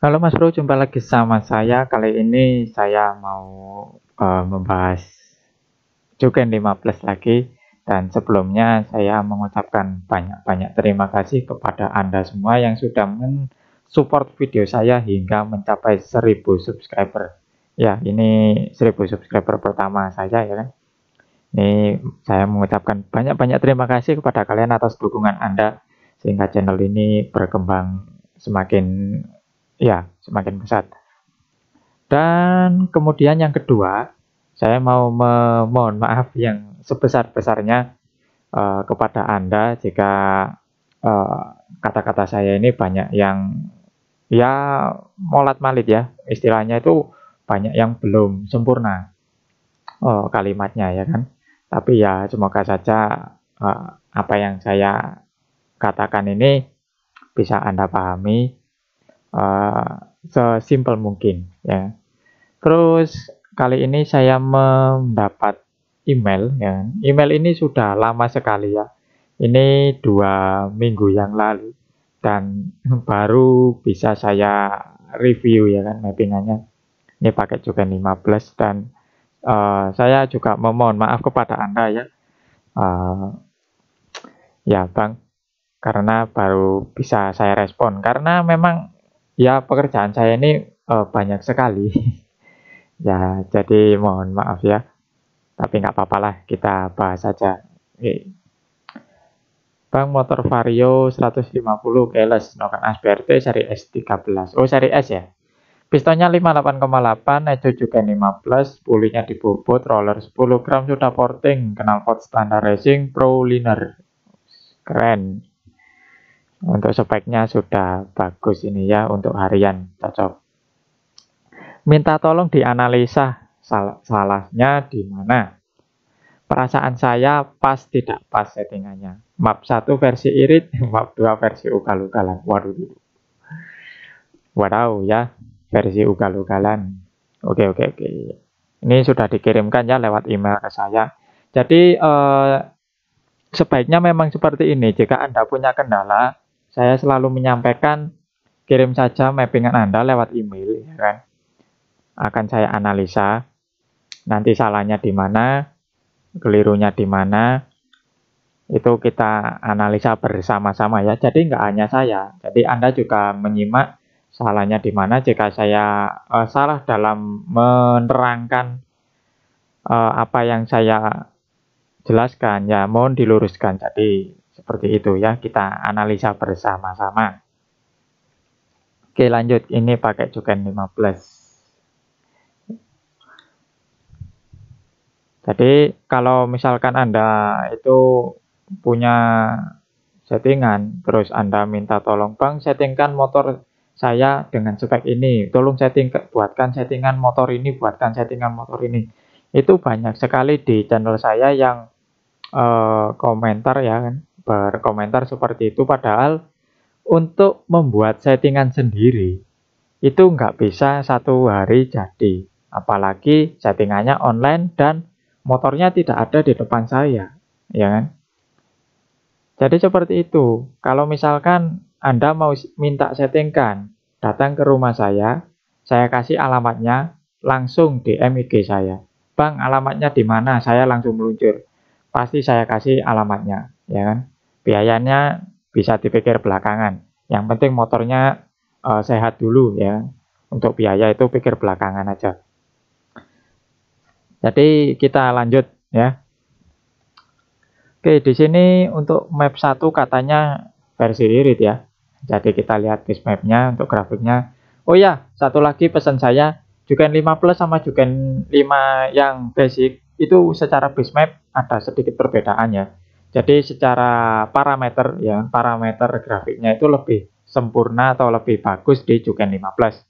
Halo Mas Bro, jumpa lagi sama saya. Kali ini saya mau membahas Juken 15 lagi. Dan sebelumnya saya mengucapkan banyak-banyak terima kasih kepada Anda semua yang sudah mensupport video saya hingga mencapai 1000 subscriber. Ya, ini 1000 subscriber pertama saya ya kan. Ini saya mengucapkan banyak-banyak terima kasih kepada kalian atas dukungan Anda sehingga channel ini berkembang semakin semakin besar. Dan kemudian yang kedua, saya mau memohon maaf yang sebesar-besarnya kepada Anda jika eh, kata-kata saya ini banyak yang ya molat-malit ya, istilahnya itu banyak yang belum sempurna kalimatnya ya kan. Tapi ya semoga saja apa yang saya katakan ini bisa Anda pahami eh, sesimpel mungkin ya. Terus kali ini saya mendapat email ya. Email ini sudah lama sekali ya. Ini 2 minggu yang lalu dan baru bisa saya review ya kan mappingannya. Ini pakai Juken 15 dan saya juga memohon maaf kepada Anda ya. Eh, ya Bang, karena baru bisa saya respon karena memang ya pekerjaan saya ini banyak sekali. Ya, jadi mohon maaf ya. Tapi nggak apa-apa lah, kita bahas saja. Oke. Bang, motor Vario 150 keles, noken ASBRT seri S13. Oh, seri S ya. Pistonnya 58,8, ejo juga 15, pulinya dibobot, roller 10 gram, sudah porting, knalpot standar racing, pro liner. Keren. Untuk speknya sudah bagus ini ya, untuk harian cocok. Minta tolong dianalisa salahnya di mana. Perasaan saya pas tidak pas settingannya. Map 1 versi irit, map 2 versi ugal-ugalan. Waduh. Waduh ya, versi ugal-ugalan. Oke. Ini sudah dikirimkan ya lewat email ke saya. Jadi sebaiknya memang seperti ini. Jika Anda punya kendala, saya selalu menyampaikan kirim saja mappingan Anda lewat email ya kan. Akan saya analisa. Nanti salahnya di mana, kelirunya di mana, itu kita analisa bersama-sama ya. Jadi nggak hanya saya, jadi Anda juga menyimak salahnya di mana. Jika saya salah dalam menerangkan apa yang saya jelaskan, ya mohon diluruskan. Jadi seperti itu ya, kita analisa bersama-sama. Oke lanjut, ini pakai Juken 15. Jadi kalau misalkan Anda itu punya settingan, terus Anda minta tolong Bang settingkan motor saya dengan spek ini, tolong buatkan settingan motor ini, buatkan settingan motor ini. Itu banyak sekali di channel saya yang komentar ya kan, berkomentar seperti itu, padahal untuk membuat settingan sendiri itu nggak bisa 1 hari jadi, apalagi settingannya online dan motornya tidak ada di depan saya ya kan. Jadi seperti itu. Kalau misalkan Anda mau minta settingkan, datang ke rumah saya kasih alamatnya, langsung DM IG saya. Bang, alamatnya di mana? Saya langsung meluncur. Pasti saya kasih alamatnya, ya kan? Biayanya bisa dipikir belakangan. Yang penting motornya sehat dulu ya. Untuk biaya itu pikir belakangan aja. Jadi kita lanjut ya. Oke, di sini untuk map 1 katanya versi irit ya. Jadi kita lihat base mapnya untuk grafiknya. Oh ya, satu lagi pesan saya, Juken 5 Plus sama Juken 5 yang basic itu secara base map ada sedikit perbedaan ya. Jadi secara parameter ya, parameter grafiknya itu lebih sempurna atau lebih bagus di Juken 5 Plus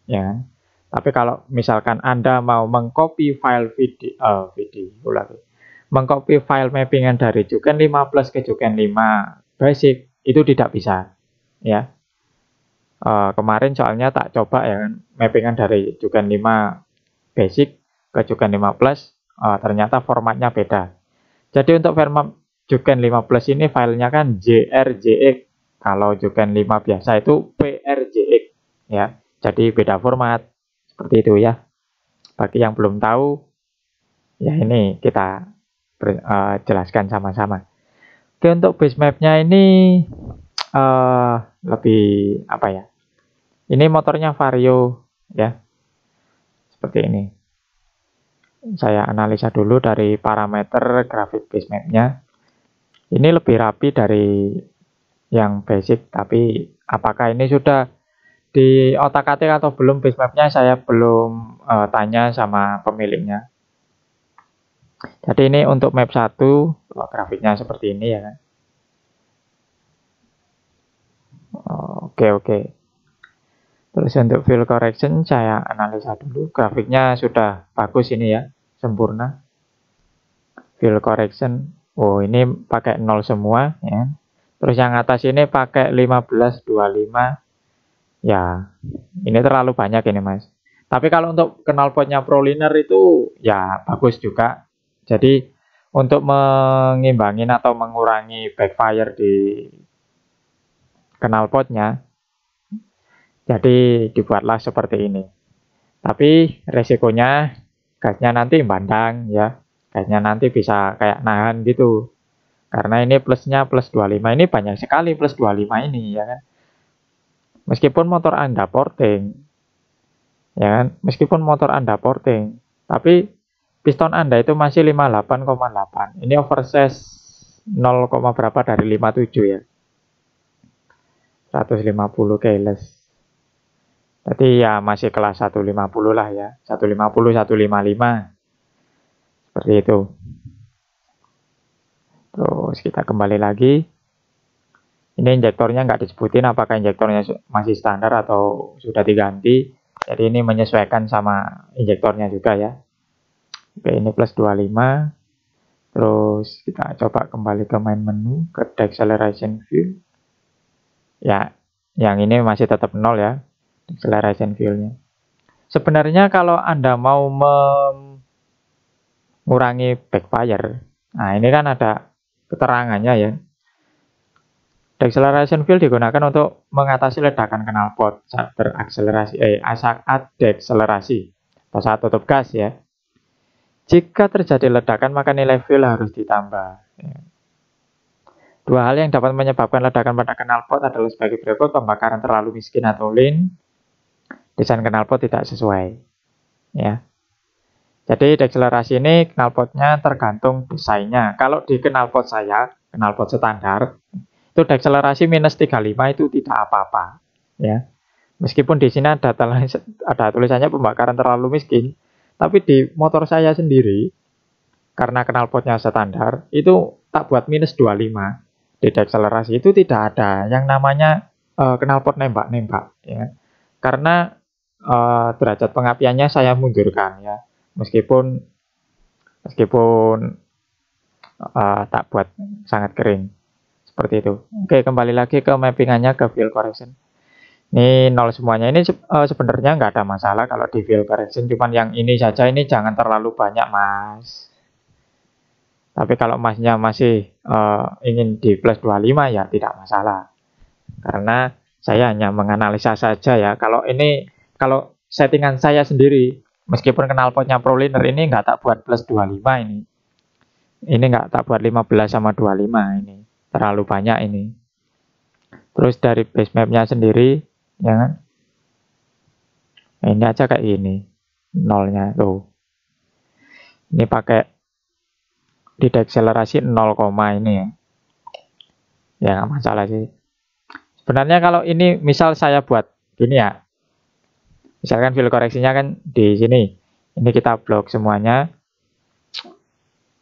ya. Tapi kalau misalkan Anda mau mengcopy file mengcopy file mappingan dari Juken 5 Plus ke Juken 5 Basic itu tidak bisa ya. Kemarin soalnya tak coba ya kan, mappingan dari Juken 5 Basic ke Juken 5 Plus, ternyata formatnya beda. Jadi untuk format Juken 5 Plus ini filenya kan JRJX, kalau Juken 5 biasa itu PRJX ya. jadi beda format. Seperti itu ya. Bagi yang belum tahu, ya ini kita jelaskan sama-sama. Oke, untuk base mapnya ini lebih apa ya? Ini motornya Vario ya, seperti ini. Saya analisa dulu dari parameter grafik base mapnya. Ini lebih rapi dari yang basic, tapi apakah ini sudah di otak-atik atau belum base mapnya saya belum tanya sama pemiliknya. Jadi ini untuk map 1 grafiknya seperti ini ya kan. Oke. Terus untuk fill correction saya analisa dulu, grafiknya sudah bagus ini ya, sempurna. Fill correction, oh ini pakai 0 semua ya. Terus yang atas ini pakai 1525. Ya, ini terlalu banyak ini mas. Tapi kalau untuk knalpotnya Proliner itu ya bagus juga. Jadi untuk mengimbangin atau mengurangi backfire di knalpotnya, jadi dibuatlah seperti ini. Tapi resikonya gasnya nanti bandang ya. Gasnya nanti bisa kayak nahan gitu. Karena ini plusnya plus 25. Ini banyak sekali plus 25 ini ya kan. Meskipun motor Anda porting, ya kan? Meskipun motor Anda porting, tapi piston Anda itu masih 58,8. Ini oversize 0, berapa dari 57 ya. 150 keyless. Jadi ya masih kelas 150 lah ya. 150, 155. Seperti itu. Terus kita kembali lagi. Ini injektornya nggak disebutin apakah injektornya masih standar atau sudah diganti. Jadi ini menyesuaikan sama injektornya juga ya. Oke, ini plus 25. Terus kita coba kembali ke main menu, ke deceleration fuel. Ya, yang ini masih tetap 0 ya, deceleration fuel-nya. Sebenarnya kalau Anda mau mengurangi backfire, nah ini kan ada keterangannya ya. Deceleration fuel digunakan untuk mengatasi ledakan knalpot saat berakselerasi, saat dekselerasi atau saat tutup gas ya. Jika terjadi ledakan maka nilai fuel harus ditambah. Dua hal yang dapat menyebabkan ledakan pada knalpot adalah sebagai berikut: pembakaran terlalu miskin atau lean, desain knalpot tidak sesuai. Ya. Jadi dekselerasi ini knalpotnya tergantung desainnya. Kalau di knalpot saya, knalpot standar, itu dekselerasi minus 35 itu tidak apa-apa ya. Meskipun di sini ada tulisannya pembakaran terlalu miskin, tapi di motor saya sendiri karena knalpotnya standar itu tak buat minus 25. Di dekselerasi itu tidak ada yang namanya knalpot nembak-nembak ya. Karena derajat pengapiannya saya mundurkan ya. Meskipun tak buat sangat kering. Seperti itu. Oke, kembali lagi ke mappingannya ke field correction. Ini 0 semuanya. Ini sebenarnya nggak ada masalah kalau di field correction. Cuman yang ini saja, ini jangan terlalu banyak mas. Tapi kalau masnya masih ingin di plus 25 ya tidak masalah. Karena saya hanya menganalisa saja ya. Kalau settingan saya sendiri, meskipun knalpotnya Proliner ini nggak tak buat plus 25 ini. Ini nggak tak buat 15 sama 25 ini. Terlalu banyak ini. Terus dari base mapnya sendiri, ya kan? Ini aja kayak ini, nolnya tuh. Ini pakai di dekselerasi 0, ini ya. Ya nggak masalah sih. Sebenarnya kalau ini misal saya buat gini ya. Misalkan field koreksinya kan di sini. Ini kita blok semuanya.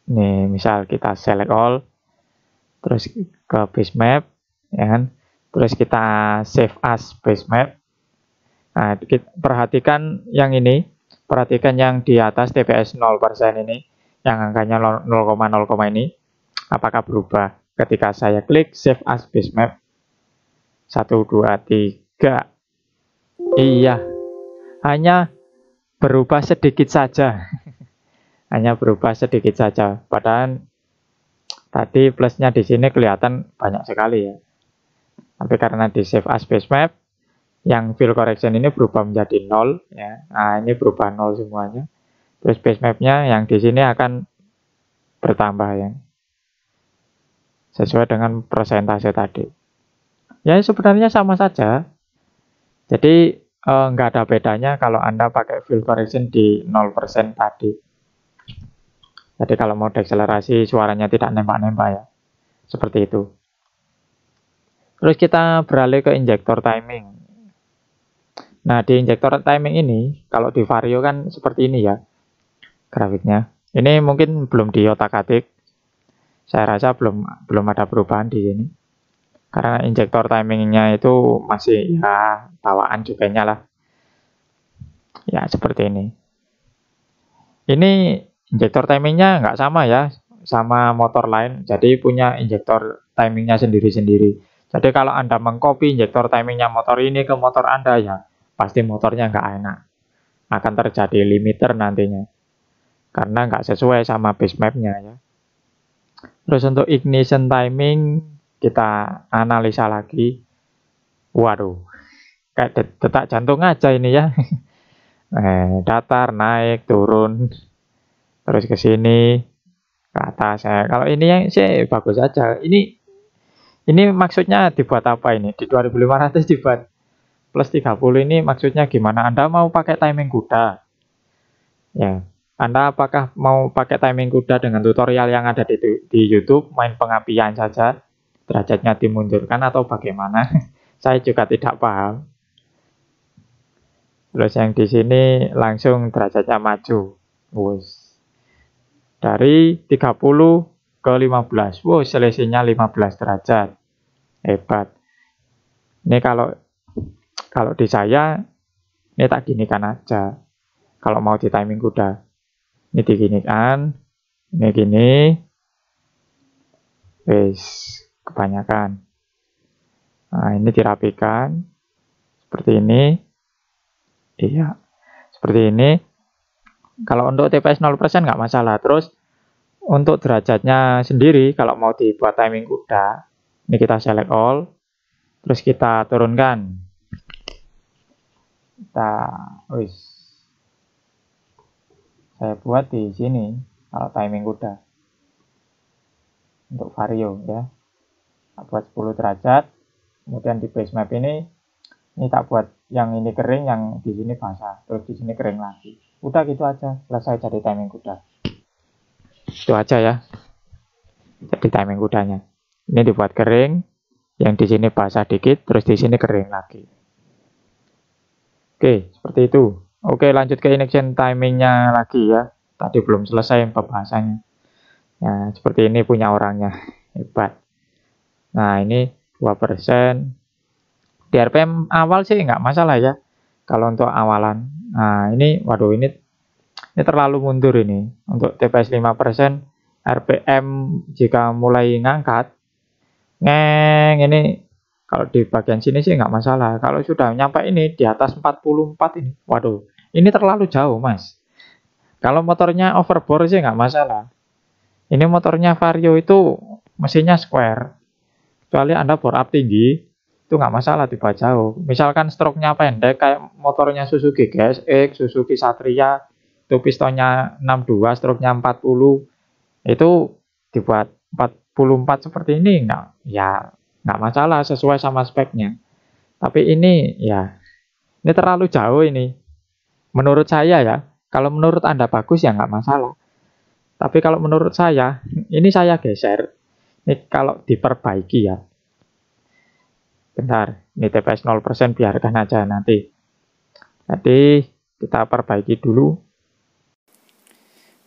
Nih, misal kita select all. Terus ke base map, ya kan? Terus kita save as base map. Nah, kita perhatikan yang ini, perhatikan yang di atas TPS 0% ini, yang angkanya 0,0, ini, apakah berubah ketika saya klik save as base map? 1, 2, 3. Iya, hanya berubah sedikit saja. Hanya berubah sedikit saja. Padahal tadi plusnya di sini kelihatan banyak sekali ya. Tapi karena di save as base map, Yang fill correction ini berubah menjadi 0 ya. Nah, ini berubah 0 semuanya. Terus base map-nya yang di sini akan bertambah ya. Sesuai dengan persentase tadi. Ya sebenarnya sama saja. Jadi nggak ada bedanya kalau Anda pakai fill correction di 0% tadi. Jadi kalau mau deakselerasi suaranya tidak nembak-nembak ya. Seperti itu. Terus kita beralih ke injektor timing. Nah, di injektor timing ini, kalau di Vario kan seperti ini ya grafiknya. Ini mungkin belum di otak-atik. Saya rasa belum ada perubahan di sini. Karena injektor timingnya itu masih ya bawaan juga lah. Ya, seperti ini. Ini injektor timingnya nggak sama ya, sama motor lain. Jadi punya injektor timingnya sendiri-sendiri. Jadi kalau Anda mengcopy injektor timingnya motor ini ke motor Anda ya, pasti motornya nggak enak. Akan terjadi limiter nantinya. Karena nggak sesuai sama base map-nya ya. Terus untuk ignition timing, kita analisa lagi. Waduh, kayak detak jantung aja ini ya. Datar, naik, turun. Terus ke sini, ke atas. Kalau ini yang sih bagus aja. Ini maksudnya dibuat apa ini? Di 2500 dibuat plus 30 ini maksudnya gimana? Anda mau pakai timing kuda? Ya, Anda apakah mau pakai timing kuda dengan tutorial yang ada di YouTube, main pengapian saja, derajatnya dimundurkan atau bagaimana? Saya juga tidak paham. Terus yang di sini langsung derajatnya maju. Dari 30 ke 15. Wow, selisihnya 15 derajat. Hebat. Ini kalau di saya ini tak ginikan aja. Kalau mau di timing kuda. Ini diginikan, ini gini. Wes, kebanyakan. Nah, ini dirapikan seperti ini. Iya, seperti ini. Kalau untuk TPS 0% nggak masalah. Terus untuk derajatnya sendiri, kalau mau dibuat timing kuda, ini kita select all. Terus kita turunkan. Saya buat di sini kalau timing kuda. Untuk Vario ya. Tak buat 10 derajat. Kemudian di base map ini tak buat yang ini kering, yang di sini basah. Terus di sini kering lagi. Udah gitu aja, selesai jadi timing kuda. Itu aja ya. Jadi timing kudanya. Ini dibuat kering, yang di sini basah dikit, terus di sini kering lagi. Oke, seperti itu. Oke, lanjut ke ignition timingnya lagi ya. Tadi belum selesai pembahasannya. Nah, seperti ini punya orangnya. Hebat. Nah, ini 2%. Di RPM awal sih nggak masalah ya. Kalau untuk awalan. Nah, ini, waduh, ini terlalu mundur ini. Untuk TPS 5%, RPM jika mulai ngangkat, ini kalau di bagian sini sih nggak masalah. Kalau sudah nyampe ini di atas 44 ini, waduh, ini terlalu jauh mas. Kalau motornya overbore sih nggak masalah. Ini motornya Vario itu mesinnya square. Kecuali Anda bore up tinggi, itu nggak masalah tiba jauh. Misalkan stroke-nya pendek kayak motornya Suzuki GSX, Suzuki Satria, itu pistonnya 62, stroke-nya 40, itu dibuat 44 seperti ini nggak masalah sesuai sama speknya. Tapi ini ini terlalu jauh ini. Menurut saya ya, kalau menurut Anda bagus ya nggak masalah. Tapi kalau menurut saya, ini saya geser. Ini kalau diperbaiki ya. Bentar, ini TPS 0% biarkan aja nanti. Jadi kita perbaiki dulu.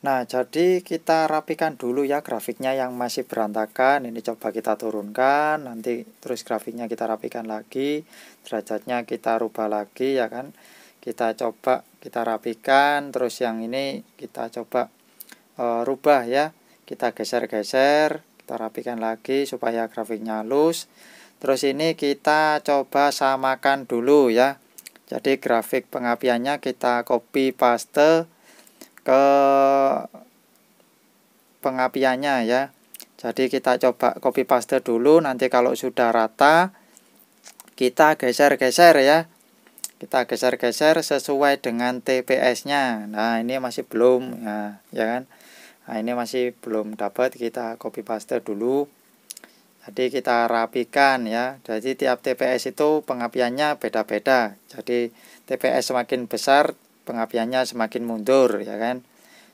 Nah, jadi kita rapikan dulu ya grafiknya yang masih berantakan. Ini coba kita turunkan, nanti terus grafiknya kita rapikan lagi, derajatnya kita rubah lagi ya kan. Kita coba kita rapikan, terus yang ini kita coba rubah ya. Kita geser-geser, kita rapikan lagi supaya grafiknya halus. Terus ini kita coba samakan dulu ya. Jadi grafik pengapiannya kita copy paste ke pengapiannya ya. Jadi kita coba copy paste dulu, nanti kalau sudah rata kita geser-geser ya. kita geser-geser sesuai dengan TPS-nya. Nah, ini masih belum, ya kan? Nah, ini masih belum dapat, kita copy paste dulu. Jadi kita rapikan ya. Jadi tiap TPS itu pengapiannya beda-beda. Jadi TPS semakin besar, pengapiannya semakin mundur, ya kan?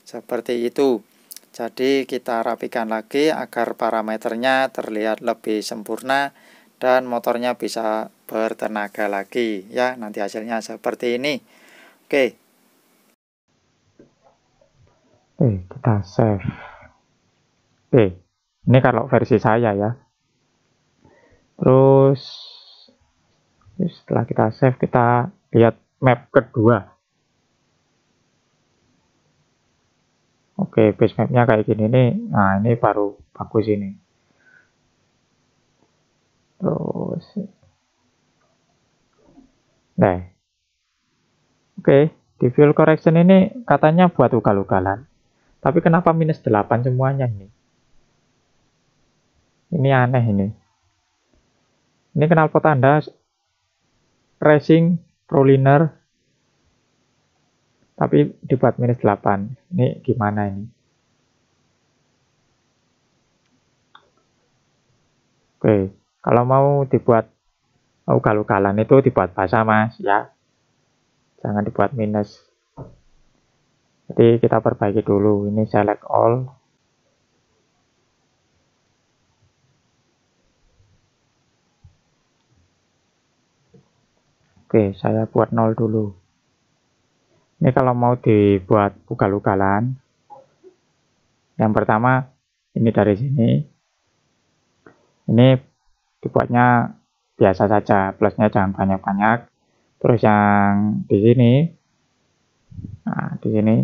Seperti itu. Jadi kita rapikan lagi agar parameternya terlihat lebih sempurna dan motornya bisa bertenaga lagi ya. Nanti hasilnya seperti ini. Oke. Kita save. Ini kalau versi saya ya. Terus setelah kita save, kita lihat map kedua. Oke, base mapnya kayak gini nih. Nah, ini baru bagus ini. Terus nah, oke, di fuel correction ini katanya buat ugal-ugalan. Tapi kenapa minus 8 semuanya ini? Ini aneh ini. Ini knalpot Anda racing proliner tapi dibuat minus 8. Ini gimana ini? Oke, kalau mau dibuat ugal-ugalan itu dibuat basah mas ya. Jangan dibuat minus. Jadi kita perbaiki dulu. Ini select all. Oke, saya buat 0 dulu. Ini kalau mau dibuat ugal-ugalan, yang pertama ini dari sini. Ini dibuatnya biasa saja, plusnya jangan banyak-banyak. Terus yang di sini, nah di sini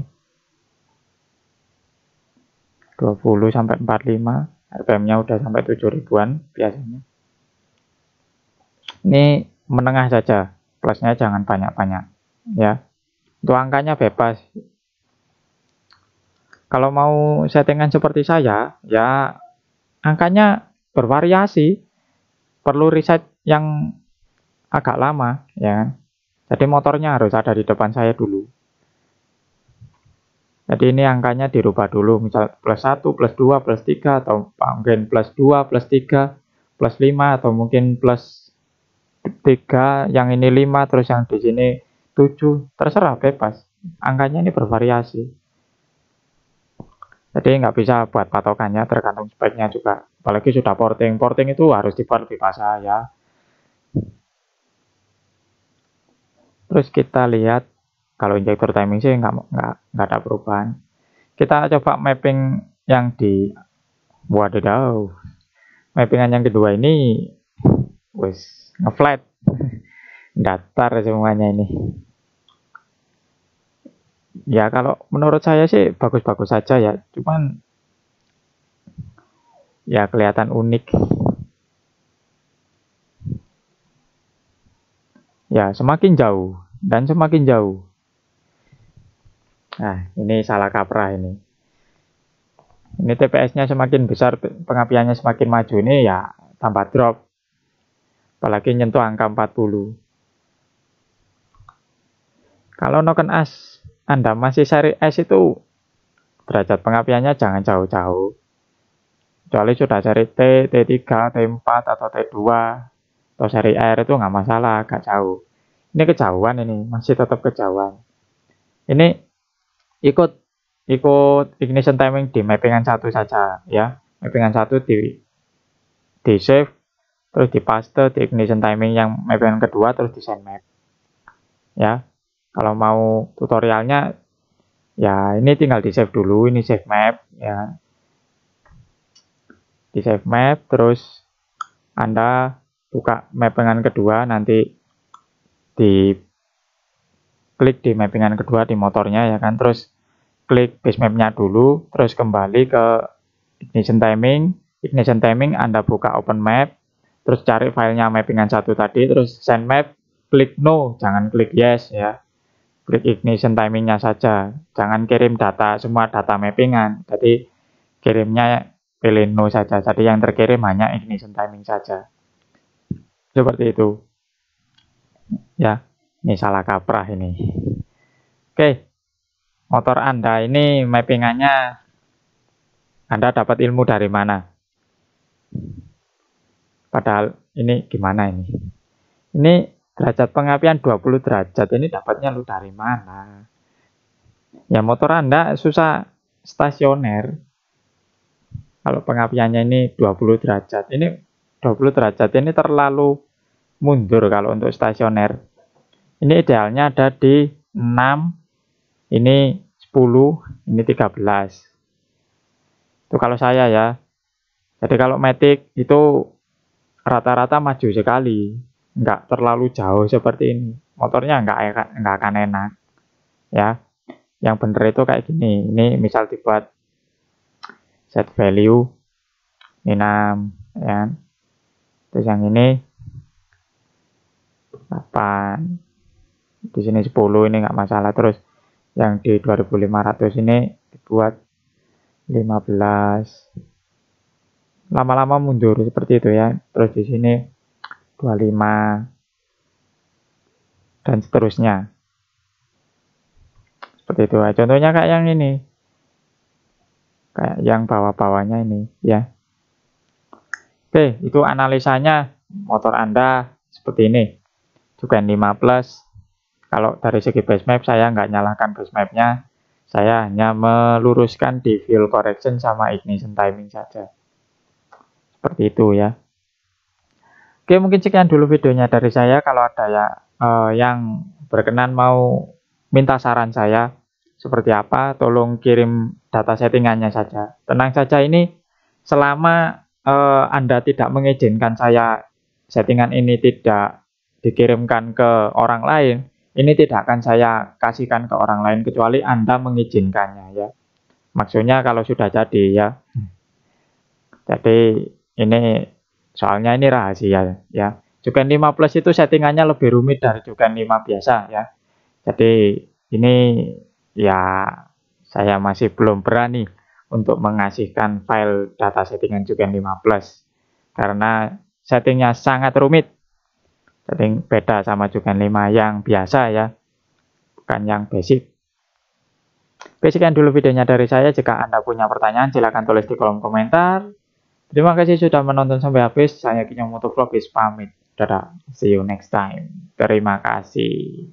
20 sampai 45, RPM-nya udah sampai 7.000-an biasanya. Ini menengah saja, plusnya jangan banyak-banyak ya. Untuk angkanya bebas. Kalau mau settingan seperti saya, ya angkanya bervariasi. Perlu riset yang agak lama ya. Jadi motornya harus ada di depan saya dulu. Jadi ini angkanya dirubah dulu, misal plus 1, plus 2, plus 3, atau mungkin plus 2, plus 3, plus 5, atau mungkin plus 3, yang ini 5, terus yang di sini 7, terserah, bebas. Angkanya ini bervariasi. Jadi nggak bisa buat patokannya, tergantung speknya juga. Apalagi sudah porting. Porting itu harus dibuat lebih basah ya. Terus kita lihat, kalau injektor timing sih nggak ada perubahan. Kita coba mapping yang di wadidaw. Mappingan yang kedua ini wes ngeflat. Datar semuanya ini. Ya kalau menurut saya sih bagus-bagus saja ya. Cuman ya kelihatan unik. Ya semakin jauh dan semakin jauh. Nah ini salah kaprah ini. Ini TPS-nya semakin besar, pengapiannya semakin maju, ini ya tambah drop. Apalagi nyentuh angka 40. Kalau noken as Anda masih seri S itu derajat pengapiannya jangan jauh-jauh. Kecuali sudah seri T, T3, T4, atau T2, atau seri R itu nggak masalah, agak jauh. Ini kejauhan ini, masih tetap kejauhan. Ini ikut ignition timing di mappingan 1 saja ya. Mappingan 1 di save, terus di paste di ignition timing yang mappingan kedua, terus di send map. Ya. Kalau mau tutorialnya ya ini tinggal di save dulu, ini save map ya. Di save map, terus Anda buka mappingan kedua, nanti di klik di mappingan kedua di motornya ya kan, terus klik base mapnya dulu, terus kembali ke ignition timing Anda buka open map, terus cari filenya mappingan 1 tadi, terus send map, klik no, jangan klik yes ya, klik ignition timingnya saja, jangan kirim data, semua data mappingan, jadi kirimnya pilih no saja, jadi yang terkirim hanya ignition timing saja, seperti itu ya. Ini salah kaprah ini. Oke, motor Anda ini mappingannya Anda dapat ilmu dari mana? Padahal ini gimana ini? Ini derajat pengapian 20 derajat. Ini dapatnya lu dari mana? Ya motor Anda susah stasioner. Kalau pengapiannya ini 20 derajat. Ini 20 derajat ini terlalu mundur kalau untuk stasioner. Ini idealnya ada di 6, ini 10, ini 13. Itu kalau saya ya. Jadi kalau Matic itu rata-rata maju sekali. Nggak terlalu jauh seperti ini. Motornya nggak akan enak. Ya, yang bener itu kayak gini. Ini misal dibuat set value ini 6, ya. Terus yang ini 8. Di sini 10, ini nggak masalah. Terus yang di 2500 ini dibuat 15. Lama-lama mundur seperti itu ya. Terus di sini 25 dan seterusnya. Seperti itu. Contohnya kayak yang ini. Kayak yang bawah-bawahnya ini ya. Oke, itu analisanya motor Anda seperti ini. Juken 5 Plus. Kalau dari segi base map saya nggak nyalakan base mapnya. Saya hanya meluruskan di fuel correction sama ignition timing saja. Seperti itu ya. Oke, mungkin sekian dulu videonya dari saya. Kalau ada ya yang berkenan mau minta saran saya seperti apa, tolong kirim data settingannya saja. Tenang saja, ini selama Anda tidak mengizinkan saya settingan ini tidak dikirimkan ke orang lain, ini tidak akan saya kasihkan ke orang lain kecuali Anda mengizinkannya ya. Maksudnya kalau sudah jadi ya. Jadi ini soalnya ini rahasia ya. Juken 5 Plus itu settingannya lebih rumit dari Juken 5 biasa ya. Jadi ini ya saya masih belum berani untuk mengasihkan file data settingan Juken 5 Plus karena settingnya sangat rumit. Jadi beda sama Juken 5 yang biasa ya, bukan yang basic. Oke, sekian dulu videonya dari saya. Jika Anda punya pertanyaan silahkan tulis di kolom komentar. Terima kasih sudah menonton sampai habis. Saya Kinyo Motovlogis pamit. Dadah, see you next time. Terima kasih.